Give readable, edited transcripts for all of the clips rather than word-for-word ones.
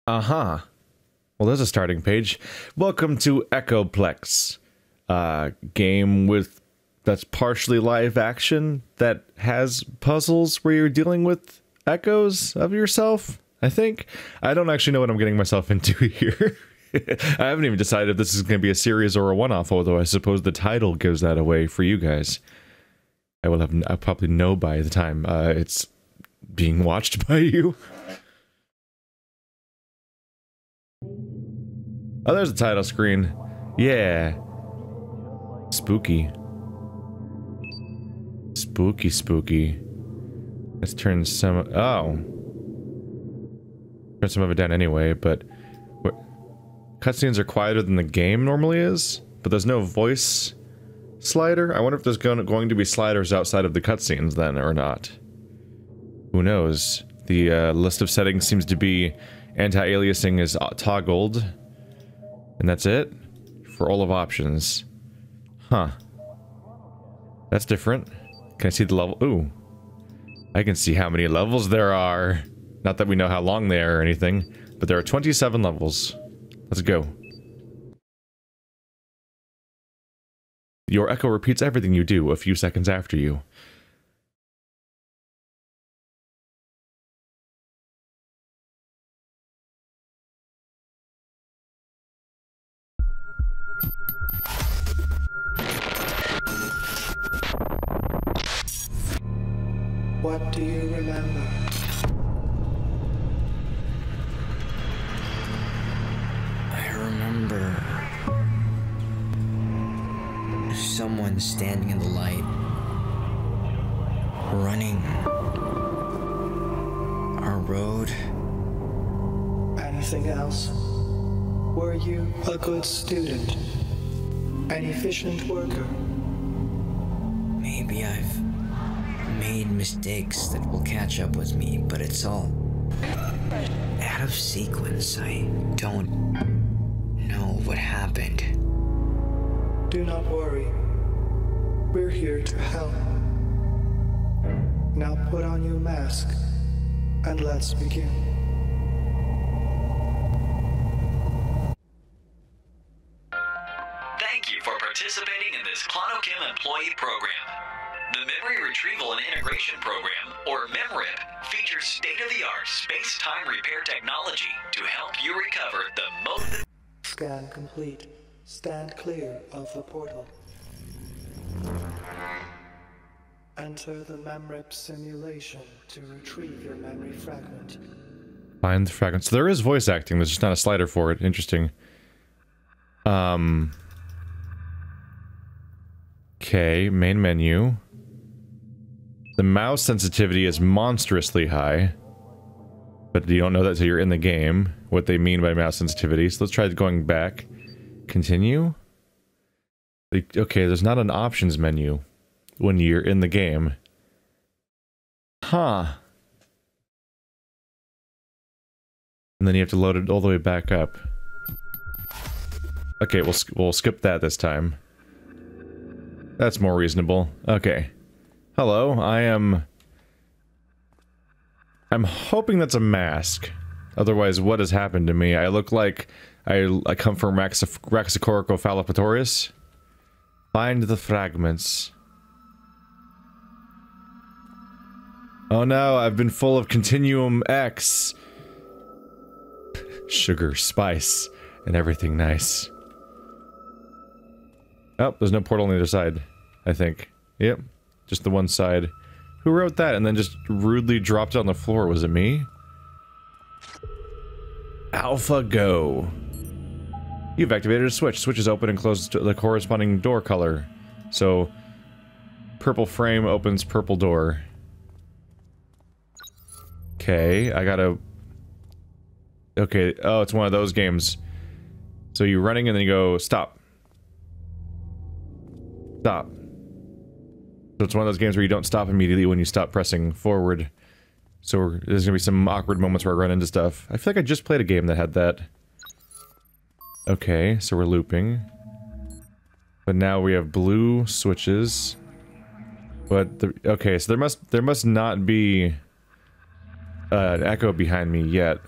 Uh-huh. Well, there's a starting page. Welcome to Echoplex. Game that's partially live action that has puzzles where you're dealing with echoes of yourself, I think. I don't actually know what I'm getting myself into here. I haven't even decided if this is going to be a series or a one-off, although I suppose the title gives that away for you guys. I'll probably know by the time it's being watched by you. Oh, there's the title screen. Yeah. Spooky. Spooky, spooky. Let's turn some... Oh. Turn some of it down anyway, but... Cutscenes are quieter than the game normally is, but there's no voice slider. I wonder if there's going to be sliders outside of the cutscenes then, or not. Who knows? The list of settings seems to be anti-aliasing is toggled. And that's it? For all of options. Huh. That's different. Can I see the level? Ooh. I can see how many levels there are. Not that we know how long they are or anything, but there are 27 levels. Let's go. Your echo repeats everything you do a few seconds after you. What do you remember? I remember someone standing in the light, running our road. Anything else? Were you a good student? An efficient worker? Maybe I've made mistakes that will catch up with me, but it's all out of sequence. I don't know what happened. Do not worry. We're here to help. Now put on your mask, and let's begin. Thank you for participating in this Clonochem employee program. The Memory Retrieval and Integration Program, or MEMRIP, features state-of-the-art space-time repair technology to help you recover the most... Scan complete. Stand clear of the portal. Enter the MEMRIP simulation to retrieve your memory fragment. Find the fragment. So there is voice acting, there's just not a slider for it. Interesting. Okay, main menu. The mouse sensitivity is monstrously high. But you don't know that until you're in the game, what they mean by mouse sensitivity. So let's try going back. Continue? Okay, there's not an options menu when you're in the game. Huh. And then you have to load it all the way back up. Okay, we'll skip that this time. That's more reasonable. Okay. Hello, I'm hoping that's a mask. Otherwise, what has happened to me? I look like I come from Raxacoricofallapatorius. Find the fragments. Oh no, I've been full of Continuum X. Sugar, spice, and everything nice. Oh, there's no portal on the other side, I think. Yep, just the one side. Who wrote that and then just rudely dropped it on the floor? Was it me? Alpha Go. You've activated a switch. Switch is open and closes the corresponding door color. So, purple frame opens purple door. Okay, I gotta... Okay, oh, it's one of those games. So you're running and then you go, stop. Stop. So it's one of those games where you don't stop immediately when you stop pressing forward. So there's gonna be some awkward moments where I run into stuff. I feel like I just played a game that had that. Okay, so we're looping. But now we have blue switches. But the, okay, so there must not be an echo behind me yet.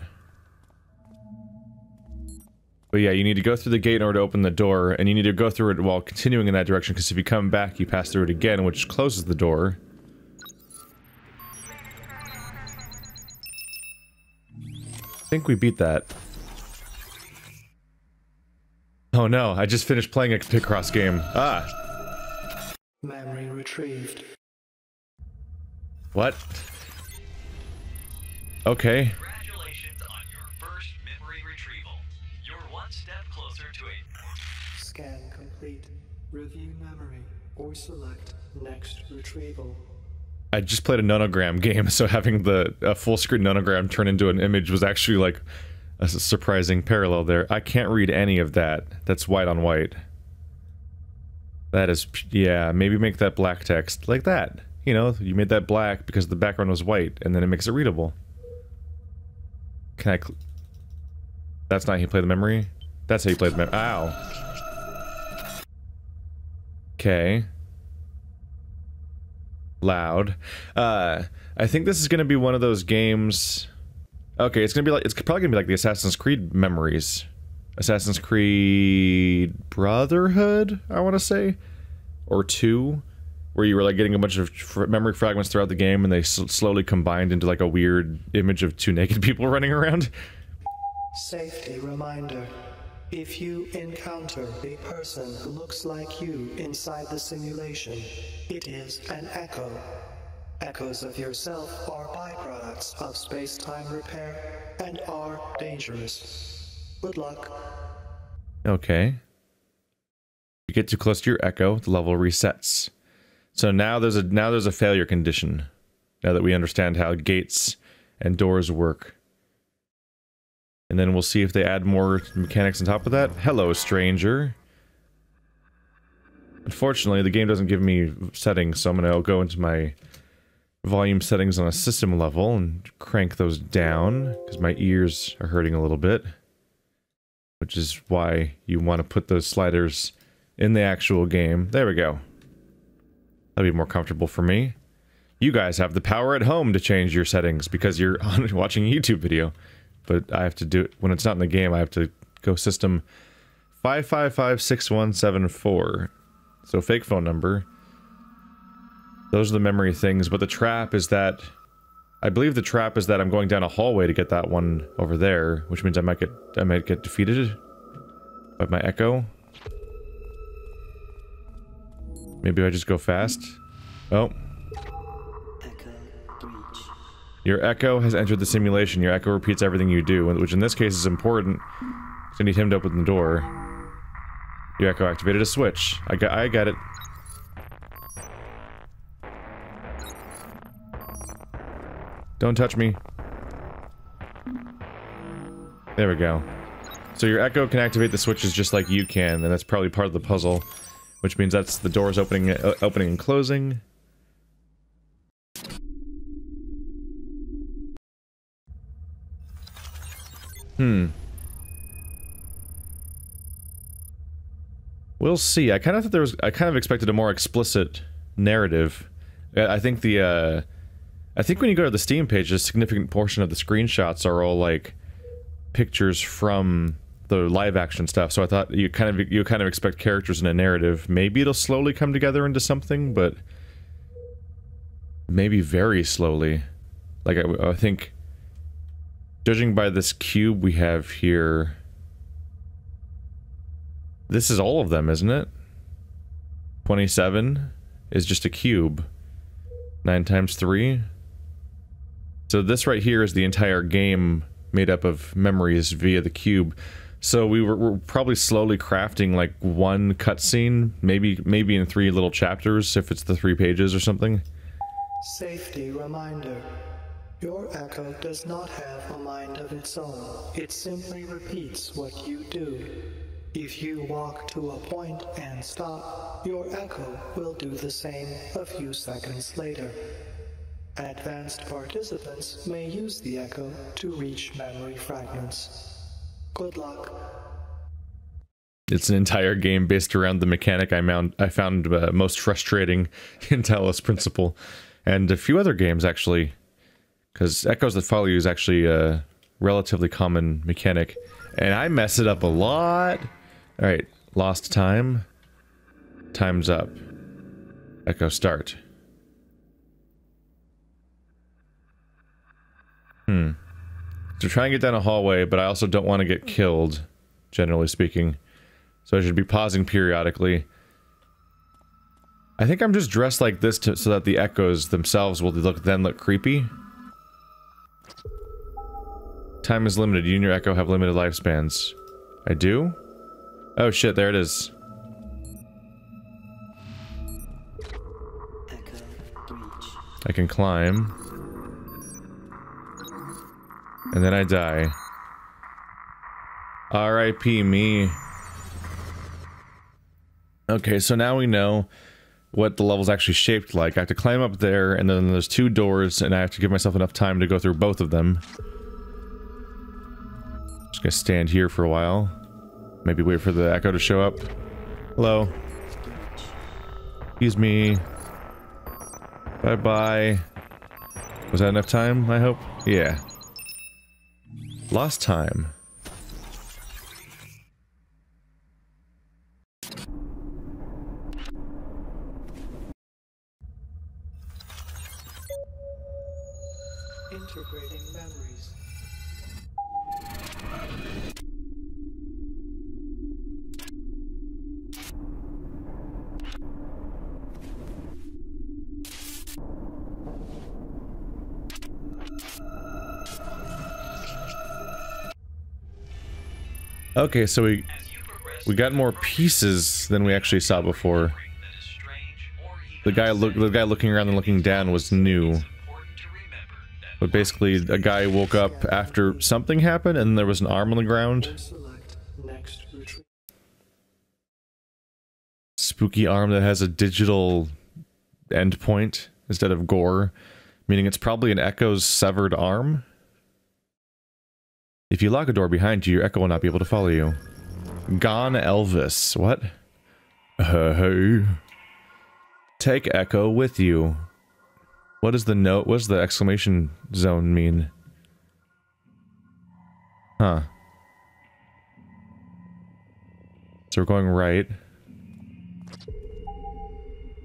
But yeah, you need to go through the gate in order to open the door, and you need to go through it while continuing in that direction, because if you come back, you pass through it again, which closes the door. I think we beat that. Oh no, I just finished playing a Picross game. Ah! Memory retrieved. What? Okay. Congratulations on your first memory retrieval. You're one step closer to a... Scan complete. Review memory or select next retrieval. I just played a nonogram game, so having a full-screen nonogram turn into an image was actually, like, a surprising parallel there. I can't read any of that. That's white on white. That is... yeah, maybe make that black text. Like that. You know, you made that black because the background was white, and then it makes it readable. Can I... that's not how you play the memory? That's how you play the memory. Ow. Okay. Loud. I think this is gonna be one of those games... okay, it's gonna be like... it's probably gonna be like the Assassin's Creed memories. Assassin's Creed... Brotherhood, I want to say? Or 2? Where you were like getting a bunch of memory fragments throughout the game and they slowly combined into like a weird image of 2 naked people running around. Safety reminder. If you encounter a person who looks like you inside the simulation, it is an echo. Echoes of yourself are byproducts of space-time repair and are dangerous. Good luck. Okay. If you get too close to your echo, the level resets. So now there's a failure condition. Now that we understand how gates and doors work. And then we'll see if they add more mechanics on top of that. Hello, stranger. Unfortunately, the game doesn't give me settings, so I'm gonna go into my volume settings on a system level and crank those down, because my ears are hurting a little bit. Which is why you want to put those sliders in the actual game. There we go. That'll be more comfortable for me. You guys have the power at home to change your settings because you're watching a YouTube video. But I have to do it when it's not in the game. I have to go system 5556174. So fake phone number. Those are the memory things, but the trap is that... I believe the trap is that I'm going down a hallway to get that one over there, which means I might get defeated by my echo. Maybe I just go fast. Oh. Echo breach. Your echo has entered the simulation. Your echo repeats everything you do, which in this case is important. So I need him to open the door. Your echo activated a switch. I got it. Don't touch me. There we go. So your echo can activate the switches just like you can, and that's probably part of the puzzle. Which means that's the doors opening and closing. We'll see. I kind of thought I kind of expected a more explicit narrative. I think when you go to the Steam page, a significant portion of the screenshots are all like pictures from the live action stuff, so I thought you kind of expect characters in a narrative. Maybe it'll slowly come together into something, but maybe very slowly. Like I think, judging by this cube we have here, this is all of them, isn't it? 27 is just a cube. 9 times 3. So this right here is the entire game made up of memories via the cube. So we're probably slowly crafting like one cutscene, maybe in 3 little chapters if it's the 3 pages or something. Safety reminder. Your echo does not have a mind of its own. It simply repeats what you do. If you walk to a point and stop, your echo will do the same a few seconds later. Advanced participants may use the echo to reach memory fragments. Good luck. It's an entire game based around the mechanic I found most frustrating in Talos Principle, and a few other games actually, because Echoes That Follow You is actually relatively common mechanic. And I mess it up a lot. Alright, lost time. Time's up. Echo start. So try and get down a hallway, but I also don't want to get killed, generally speaking. So I should be pausing periodically. I think I'm just dressed like this so that the echoes themselves will look creepy. Time is limited. You and your echo have limited lifespans. I do? Oh shit, there it is. I can climb. And then I die. R.I.P. me. Okay, so now we know what the level's actually shaped like. I have to climb up there, and then there's 2 doors, and I have to give myself enough time to go through both of them. Just gonna stand here for a while. Maybe wait for the echo to show up. Hello. Excuse me. Bye-bye. Was that enough time, I hope? Yeah. Lost time. Integrating memories. Okay, so we got more pieces than we actually saw before. The guy looking around and looking down was new. But basically, a guy woke up after something happened and there was an arm on the ground. Spooky arm that has a digital endpoint instead of gore, meaning it's probably an echo's severed arm. If you lock a door behind you, your echo will not be able to follow you. Gone Elvis. What? Hey. Take echo with you. What is the note? What does the exclamation zone mean? Huh. So we're going right.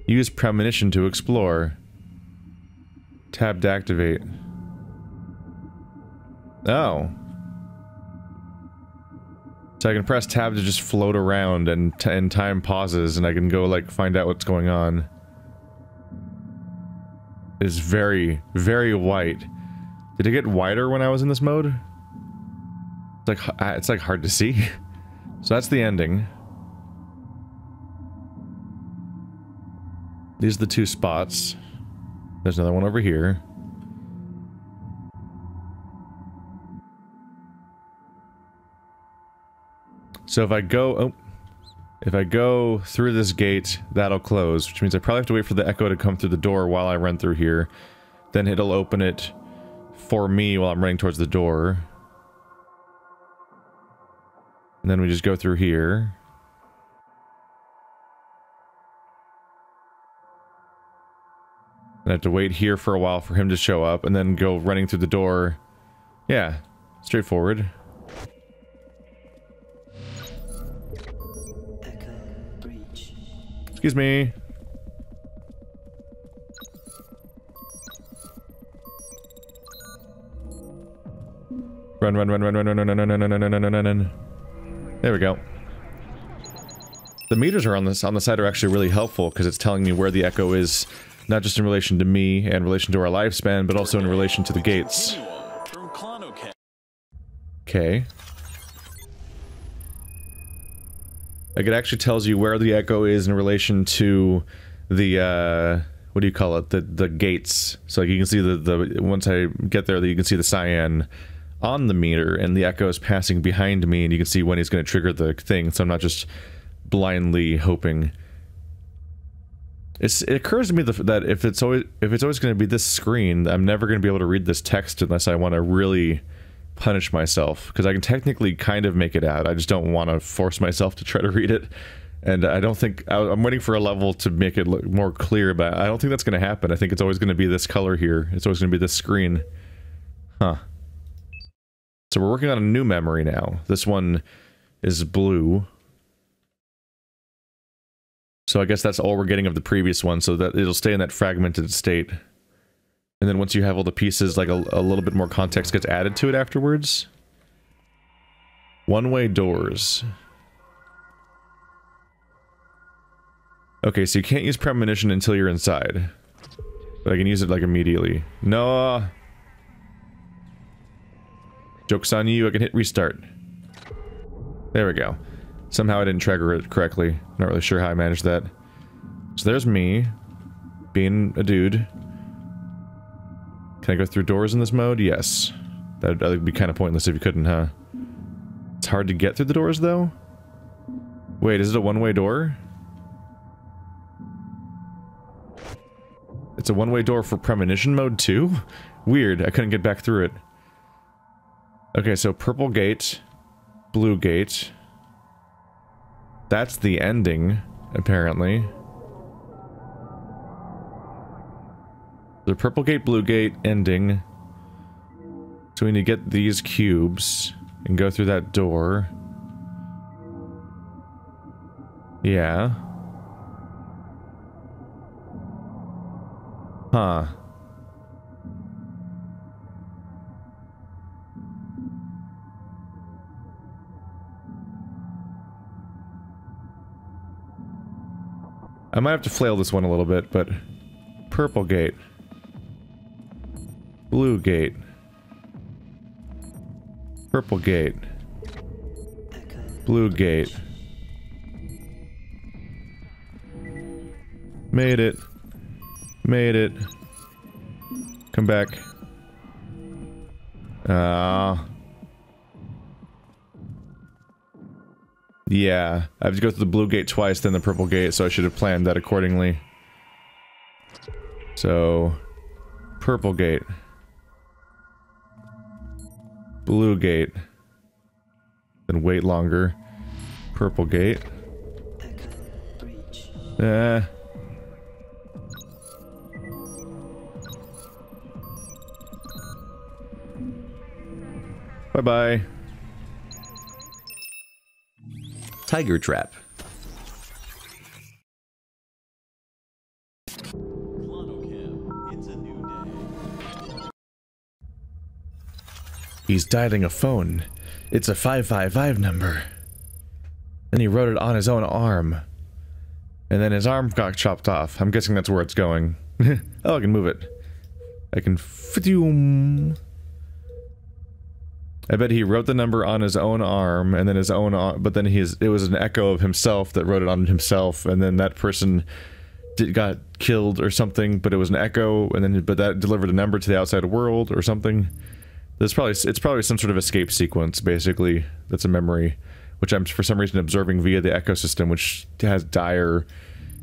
Use premonition to explore. Tab to activate. Oh. So I can press tab to just float around and time pauses and I can go like find out what's going on. It is very, very white. Did it get wider when I was in this mode? It's like hard to see. So that's the ending. These are the 2 spots. There's another one over here. So if I go through this gate, that'll close, which means I probably have to wait for the echo to come through the door while I run through here. Then it'll open it for me while I'm running towards the door. And then we just go through here. And I have to wait here for a while for him to show up, and then go running through the door. Yeah, straightforward. Excuse me. Run. There we go. The meters are on the side are actually really helpful because it's telling me where the echo is, not just in relation to me and in relation to our lifespan, but also in relation to the gates. Okay. Like, it actually tells you where the echo is in relation to the, what do you call it? The gates. So, like, you can see once I get there, you can see the cyan on the meter, and the echo is passing behind me, and you can see when he's going to trigger the thing, so I'm not just blindly hoping. It occurs to me that if it's always going to be this screen, I'm never going to be able to read this text unless I want to really punish myself, because I can technically kind of make it out. I just don't want to force myself to try to read it, and I don't think I'm waiting for a level to make it look more clear, but I don't think that's going to happen. I think it's always going to be this color here. It's always going to be this screen. Huh. So we're working on a new memory now. This one is blue. So I guess that's all we're getting of the previous one, so that it'll stay in that fragmented state. And then once you have all the pieces, like a little bit more context gets added to it afterwards. One-way doors. Okay, so you can't use premonition until you're inside. But I can use it, like, immediately. No! Joke's on you, I can hit restart. There we go. Somehow I didn't trigger it correctly. Not really sure how I managed that. So there's me. Being a dude. Can I go through doors in this mode? Yes. That would be kind of pointless if you couldn't, huh? It's hard to get through the doors, though? Wait, is it a one-way door? It's a one-way door for premonition mode, too? Weird, I couldn't get back through it. Okay, so purple gate. Blue gate. That's the ending, apparently. The purple gate, blue gate, ending. So we need to get these cubes and go through that door. Yeah. Huh. I might have to flail this one a little bit, but... Purple gate. Blue gate. Purple gate. Blue gate. Made it. Made it. Come back. Yeah, I have to go through the blue gate twice, then the purple gate, so I should have planned that accordingly. So... Purple gate. Blue gate. Then wait longer. Purple gate. Bye-bye. Tiger trap. He's dialing a phone. It's a 555 number. Then he wrote it on his own arm. And then his arm got chopped off. I'm guessing that's where it's going. Oh, I can move it. I can... I bet he wrote the number on his own arm, and then his own arm, but then it was an echo of himself that wrote it on himself, and then that person got killed or something, but it was an echo, and then, but that delivered a number to the outside world or something. It's probably some sort of escape sequence, basically, that's a memory, which I'm for some reason observing via the ecosystem, which has dire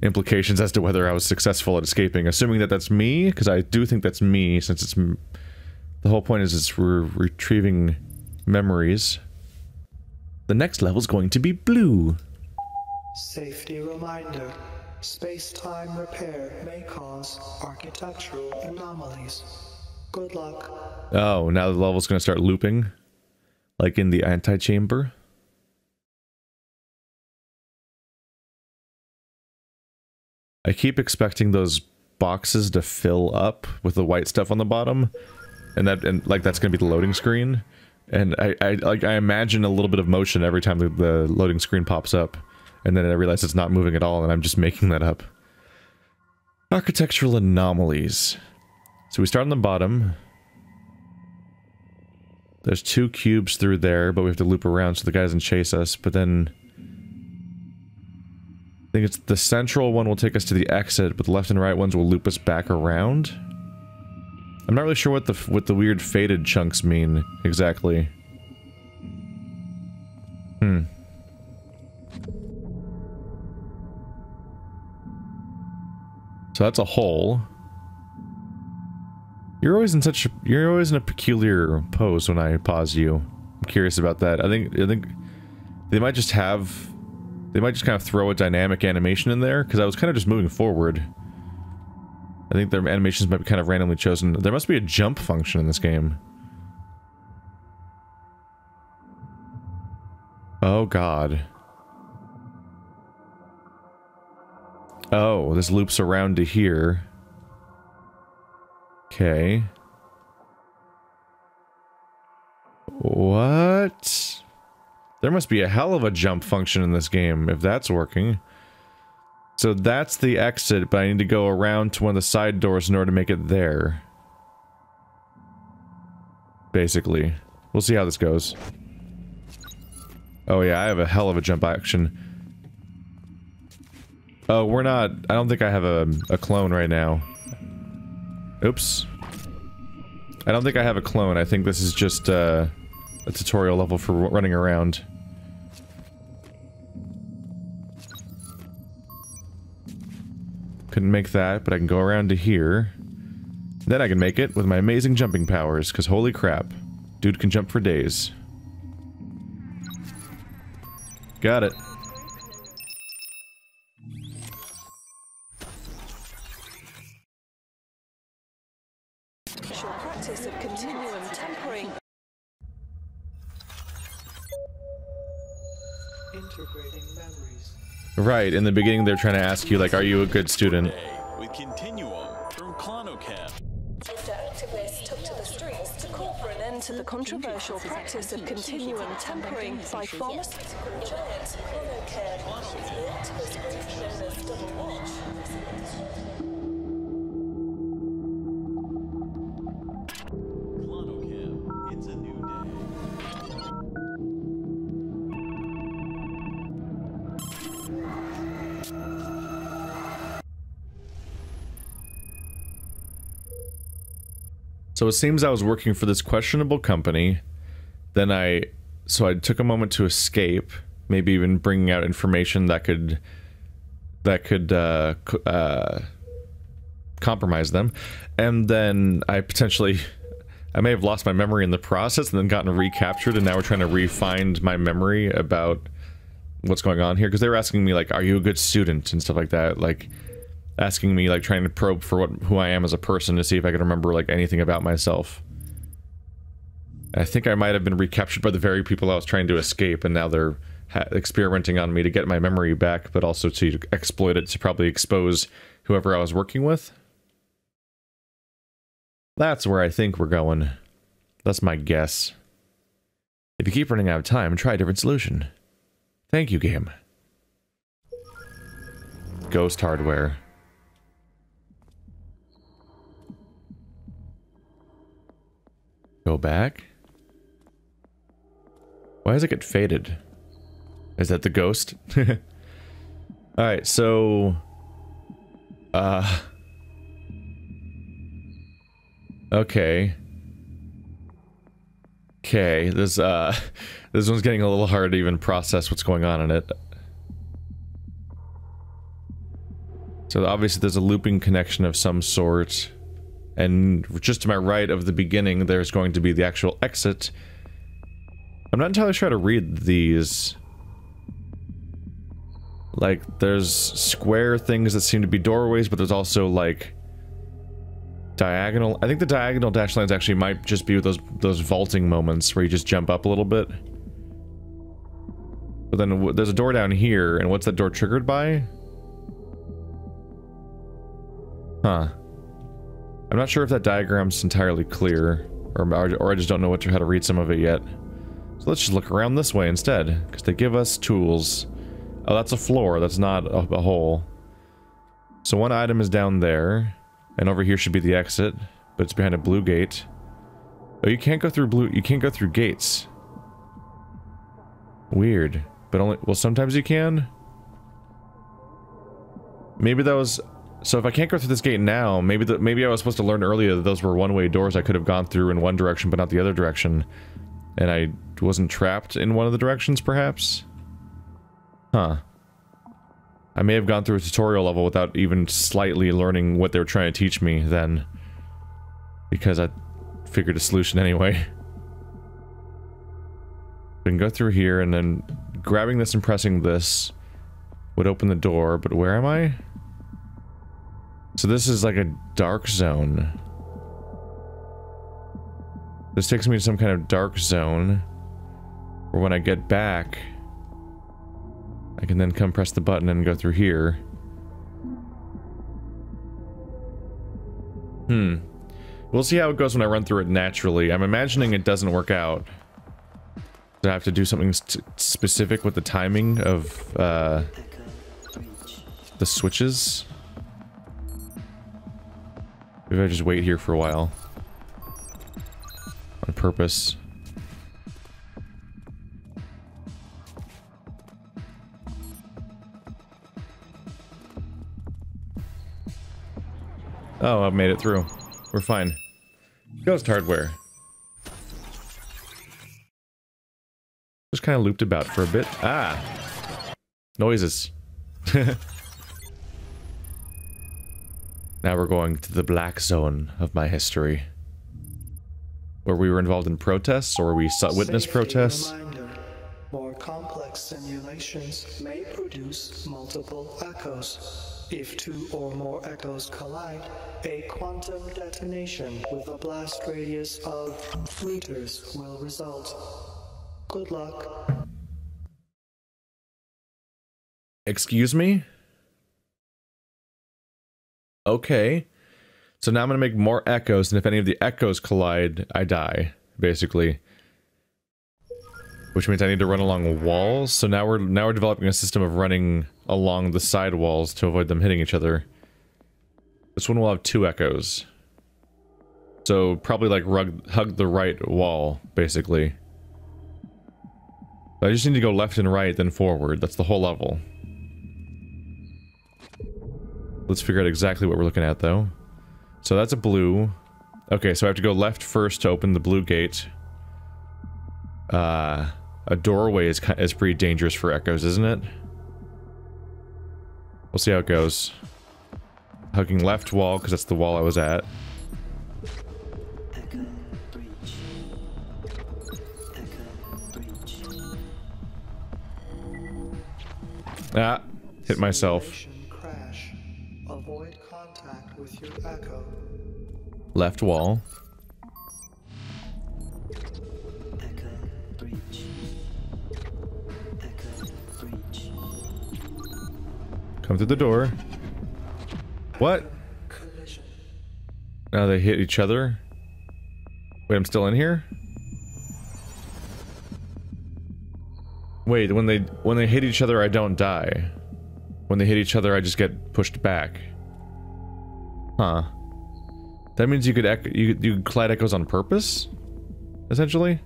implications as to whether I was successful at escaping, assuming that that's me, because I do think that's me, since it's... The whole point is we're retrieving memories. The next level's going to be blue. Safety reminder. Space-time repair may cause architectural anomalies. Good luck. Oh, now the level's going to start looping? Like in the antechamber? I keep expecting those boxes to fill up with the white stuff on the bottom. And that's gonna be the loading screen, and I imagine a little bit of motion every time the loading screen pops up, and then I realize it's not moving at all, and I'm just making that up. Architectural anomalies. So we start on the bottom. There's 2 cubes through there, but we have to loop around so the guy doesn't chase us. But then I think it's the central one will take us to the exit, but the left and right ones will loop us back around. I'm not really sure what the weird faded chunks mean, exactly. So that's a hole. You're always in a peculiar pose when I pause you. I'm curious about that. I think they might just kind of throw a dynamic animation in there, because I was kind of just moving forward. I think their animations might be kind of randomly chosen. There must be a jump function in this game. Oh god. Oh, this loops around to here. Okay. What? There must be a hell of a jump function in this game, if that's working. So that's the exit, but I need to go around to one of the side doors in order to make it there. Basically. We'll see how this goes. Oh yeah, I have a hell of a jump action. Oh, we're not... I don't think I have a clone right now. Oops. I don't think I have a clone. I think this is just a tutorial level for running around. Couldn't make that, but I can go around to here. Then I can make it with my amazing jumping powers, because holy crap. Dude can jump for days. Got it. Practice of continuum tempering. Integrating memories. Right, in the beginning they're trying to ask you, like, are you a good student? With Continuum from Clonocam. After activists took to the streets to call for an end to the controversial practice of continuum tempering by pharmaceutical giant Clonocam, the activist group known as Double Watch. Clonocam, it's a new day. So it seems I was working for this questionable company. Then so I took a moment to escape, maybe even bringing out information that could compromise them. And then I may have lost my memory in the process and then gotten recaptured, and now we're trying to re-find my memory about what's going on here. Because they were asking me, like, are you a good student and stuff like that, like asking me, like, trying to probe for who I am as a person to see if I can remember, like, anything about myself. I think I might have been recaptured by the very people I was trying to escape, and now they're experimenting on me to get my memory back, but also to exploit it to probably expose whoever I was working with. That's where I think we're going. That's my guess. If you keep running out of time, try a different solution. Thank you, game. Ghost hardware. Go back. Why does it get faded? Is that the ghost? Alright, so... Okay. Okay, this one's getting a little hard to even process what's going on in it. So obviously there's a looping connection of some sort. And just to my right of the beginning, there's going to be the actual exit. I'm not entirely sure how to read these. Like, there's square things that seem to be doorways, but there's also, like, diagonal. I think the diagonal dash lines actually might just be those vaulting moments where you just jump up a little bit. But then there's a door down here, and what's that door triggered by? Huh. I'm not sure if that diagram's entirely clear, or I just don't know how to read some of it yet. So let's just look around this way instead, because they give us tools. Oh, that's a floor, that's not a hole. So one item is down there, and over here should be the exit, but it's behind a blue gate. Oh, you can't go through gates. Weird. But only, well, sometimes you can? Maybe that was... So if I can't go through this gate now, maybe I was supposed to learn earlier that those were one-way doors I could have gone through in one direction but not the other direction. And I wasn't trapped in one of the directions, perhaps? Huh. I may have gone through a tutorial level without even slightly learning what they were trying to teach me then. Because I figured a solution anyway. I can go through here and then grabbing this and pressing this would open the door, but where am I? So this is like a dark zone. This takes me to some kind of dark zone where when I get back, I can then come press the button and go through here. We'll see how it goes when I run through it naturally. I'm imagining it doesn't work out. I have to do something specific with the timing of the switches. Maybe I just wait here for a while. On purpose. Oh, I've made it through. We're fine. Ghost hardware. Just kind of looped about for a bit. Ah! Noises. Now we're going to the black zone of my history. Where we were involved in protests, or we witnessed protests. Reminder. More complex simulations may produce multiple echoes. If two or more echoes collide, a quantum detonation with a blast radius of meters will result. Good luck. Excuse me? Okay. So now I'm going to make more echoes, and if any of the echoes collide, I die, basically. Which means I need to run along walls. So now we're developing a system of running along the side walls to avoid them hitting each other. This one will have 2 echoes. So probably like hug the right wall, basically. I just need to go left and right, then forward. That's the whole level. Let's figure out exactly what we're looking at, though. So that's a blue. Okay, so I have to go left first to open the blue gate. A doorway is pretty dangerous for echoes, isn't it? We'll see how it goes. Hugging left wall, because that's the wall I was at. Echo breach. Echo breach. Ah, hit myself. Simulation crash. Avoid contact with your echo. Left wall. Echo breach. Echo breach. Come through the door. What? Collision. Now they hit each other. Wait, I'm still in here? Wait, when they hit each other, I don't die. When they hit each other, I just get pushed back. Huh. That means you could collide echoes on purpose? Essentially?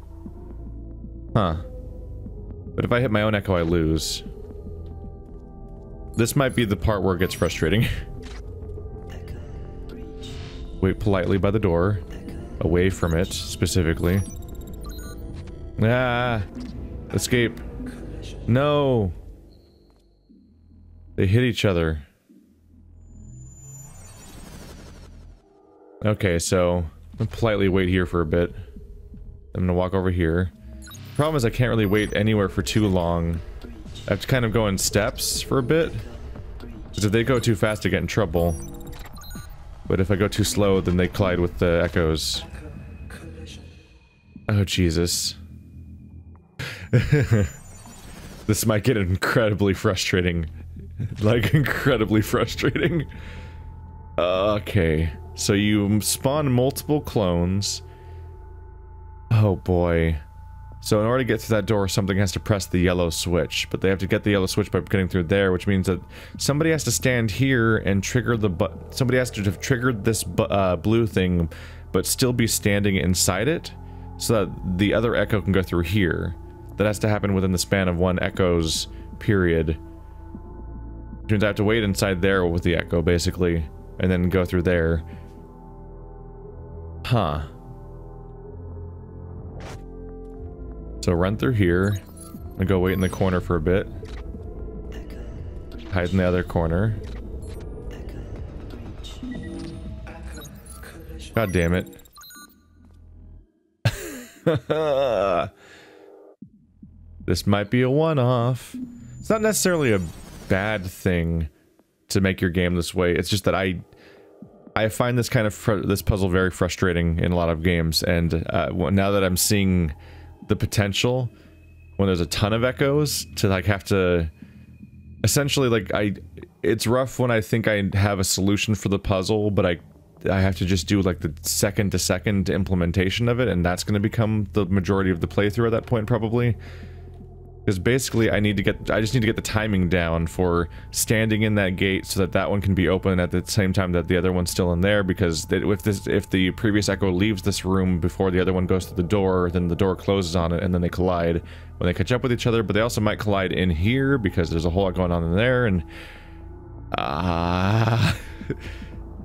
Huh. But if I hit my own echo, I lose. This might be the part where it gets frustrating. Echo breach. Wait politely by the door. Echo. Away from it, specifically. Ah! Escape. No! They hit each other. Okay, so I'm gonna politely wait here for a bit. I'm gonna walk over here. Problem is I can't really wait anywhere for too long. I have to kind of go in steps for a bit. Because if they go too fast, I get in trouble. But if I go too slow, then they collide with the echoes. Oh, Jesus. This might get incredibly frustrating. Like, incredibly frustrating. Okay. So you spawn multiple clones. Oh boy. So in order to get to that door, something has to press the yellow switch. But they have to get the yellow switch by getting through there, which means that somebody has to stand here and trigger the somebody has to have triggered this blue thing, but still be standing inside it, so that the other echo can go through here. That has to happen within the span of 1 echo's period. Which means I have to wait inside there with the echo, basically, and then go through there. Huh. So run through here, and go wait in the corner for a bit. Hide in the other corner. God damn it. This might be a one-off. It's not necessarily a bad thing to make your game this way. It's just that I find this kind of this puzzle very frustrating in a lot of games, and now that I'm seeing the potential when there's a ton of echoes to like have to essentially, like, it's rough when I think I have a solution for the puzzle, but I have to just do, like, the second-to-second implementation of it, and that's going to become the majority of the playthrough at that point, probably. Because basically, I just need to get the timing down for standing in that gate so that that one can be open at the same time that the other one's still in there, because if the previous echo leaves this room before the other one goes to the door, then the door closes on it, and then they collide when they catch up with each other, but they also might collide in here, because there's a whole lot going on in there, and...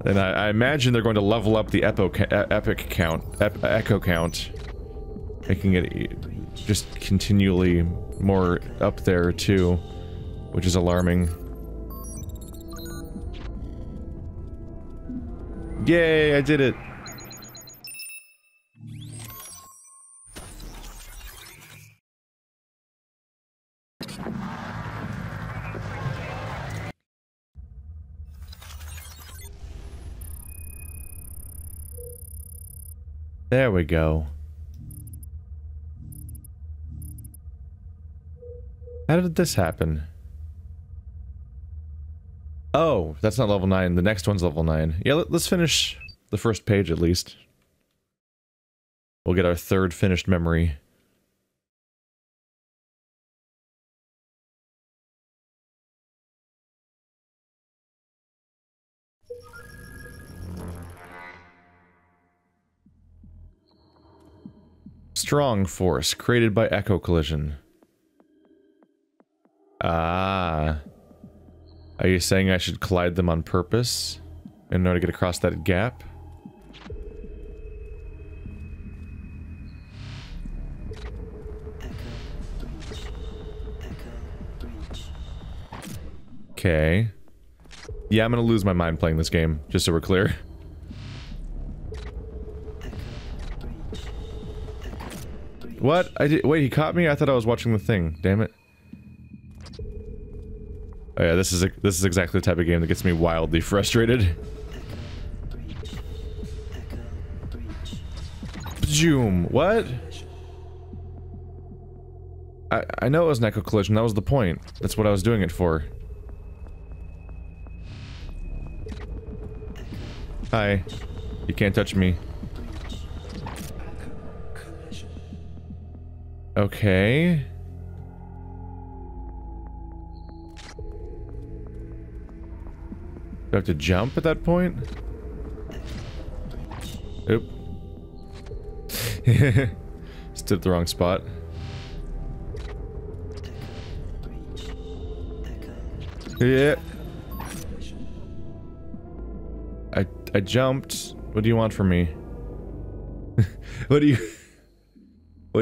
and I imagine they're going to level up the echo count, making it just continually more up there too, which is alarming. Yay, I did it! There we go. How did this happen? Oh, that's not level 9. The next one's level 9. Yeah, let's finish the first page at least. We'll get our third finished memory. Strong force created by echo collision. Ah. Are you saying I should collide them on purpose in order to get across that gap? Okay. Yeah, I'm gonna lose my mind playing this game, just so we're clear. What? Wait, he caught me? I thought I was watching the thing. Damn it. Oh yeah, this is exactly the type of game that gets me wildly frustrated. Zoom. What? I know it was an echo collision. That was the point. That's what I was doing it for. Hi. You can't touch me. Okay. Do I have to jump at that point? Oop. Stood at the wrong spot. Yeah. I jumped. What do you want from me? What do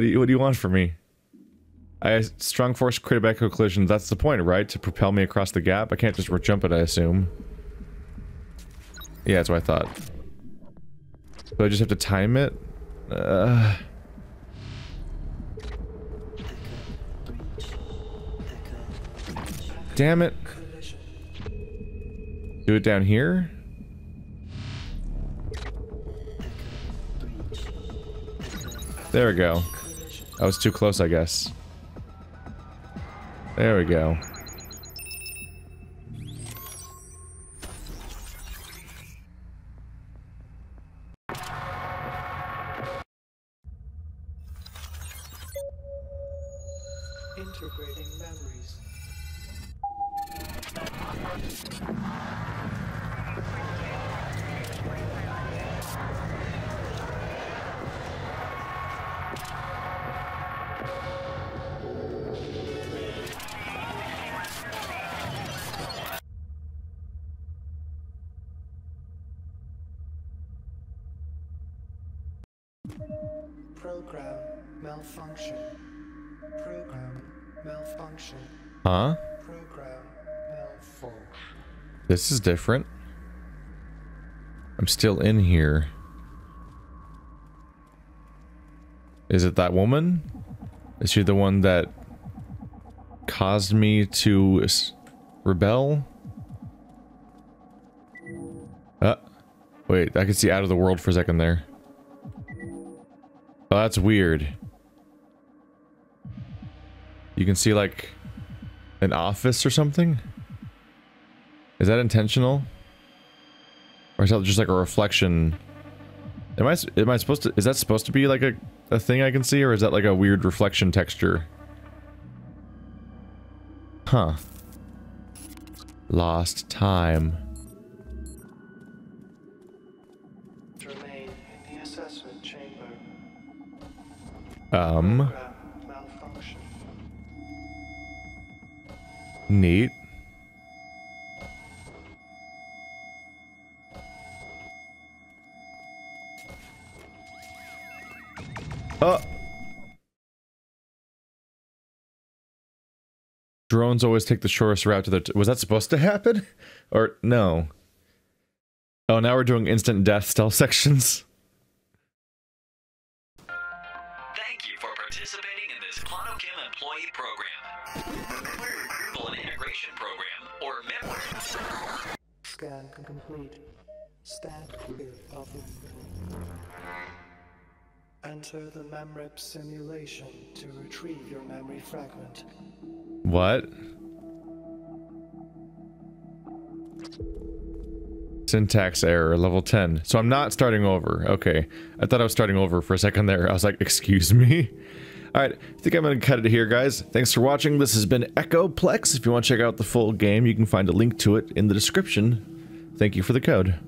you want from me? Strong force created by echo collision. That's the point, right? To propel me across the gap? I can't just jump it, I assume. Yeah, that's what I thought. So I just have to time it? Damn it. Do it down here? There we go. I was too close, I guess. There we go. Integrating memories. Program malfunction. Program malfunction. Huh? Program malfunction. This is different. I'm still in here. Is it that woman? Is she the one that caused me to rebel? Wait, I could see out of the world for a second there. Oh, that's weird. You can see, like, An office or something? Is that intentional? Or is that just like a reflection? Am I supposed to, is that supposed to be like a thing I can see, or is that like a weird reflection texture? Huh. Lost time. Remain in the assessment chamber. Malfunction. Neat. Oh! Drones always take the shortest route to the... was that supposed to happen? Or no? Oh, now we're doing instant death stealth sections. Thank you for participating in this ClonoChem employee program. Memory retrieval and integration program, or MIMRIP. Scan complete. Stand clear of it. Enter the MemRip simulation to retrieve your memory fragment. What? Syntax error, level 10. So I'm not starting over. Okay. I thought I was starting over for a second there. I was like, excuse me? Alright, I think I'm gonna cut it here, guys. Thanks for watching. This has been Echoplex. If you want to check out the full game, you can find a link to it in the description. Thank you for the code.